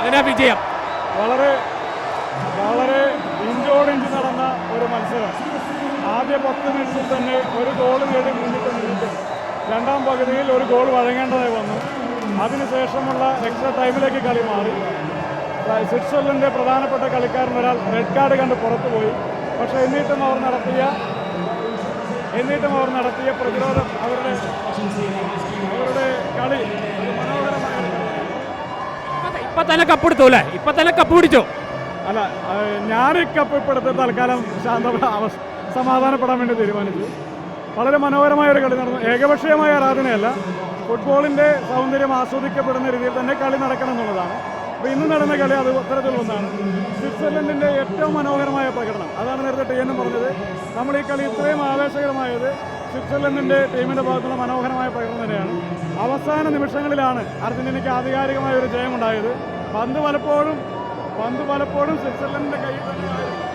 അങ്ങനെ വിജയം വളരെ വളരെ ഇഞ്ചോടിഞ്ച് നടന്ന ഒരു മത്സരം. ആദ്യ 10 മിനിറ്റിൽ തന്നെ ഒരു ഗോൾ നേടി മുന്നിട്ട് നിന്നിട്ട് രണ്ടാം പകുതിയിൽ ഒരു ഗോൾ വഴങ്ങേണ്ടതായി വന്നു. അതിനുശേഷമുള്ള എക്സ്ട്രാ ടൈമിലേക്ക് കളി മാറി. സ്വിറ്റ്സർലൻഡിൻ്റെ പ്രധാനപ്പെട്ട കളിക്കാരൻ ഒരാൾ റെഡ് കാർഡ് കണ്ട് പുറത്തുപോയി. പക്ഷേ എന്നിട്ടും അവർ നടത്തിയ പ്രതിരോധം, അവരുടെ കളി മനോഹരമായ. ഇപ്പൊ തന്നെ കപ്പെടുത്തു അല്ലേ? ഇപ്പൊ തന്നെ കപ്പ് പിടിച്ചോ? അല്ല, ഞാൻ കപ്പ് ഇപ്പെടുത്ത് തൽക്കാലം സമാധാനപ്പെടാൻ വേണ്ടി തീരുമാനിച്ചു. വളരെ മനോഹരമായ ഒരു കളി നടന്നു. ഏകപക്ഷീയമായ ആരാധനയല്ല, ഫുട്ബോളിൻ്റെ സൗന്ദര്യം ആസ്വദിക്കപ്പെടുന്ന രീതിയിൽ തന്നെ കളി നടക്കണം എന്നുള്ളതാണ്. അപ്പോൾ ഇന്ന് നടന്ന കളി അത് അത്തരത്തിലൊന്നാണ്. സ്വിറ്റ്സർലൻഡിൻ്റെ ഏറ്റവും മനോഹരമായ പ്രകടനം. അതാണ് നേരത്തെ ടിയെന്നും പറഞ്ഞത്. നമ്മൾ ഈ കളി ഇത്രയും ആവേശകരമായത് സ്വിറ്റ്സർലൻഡിൻ്റെ ടീമിൻ്റെ ഭാഗത്തുള്ള മനോഹരമായ പ്രകടനം തന്നെയാണ്. അവസാന നിമിഷങ്ങളിലാണ് അർജന്റീനയ്ക്ക് ആധികാരികമായ ഒരു ജയമുണ്ടായത്. പന്ത് പലപ്പോഴും സ്വിറ്റ്സർലൻഡിൻ്റെ കയ്യിൽ തന്നെയായിരുന്നു.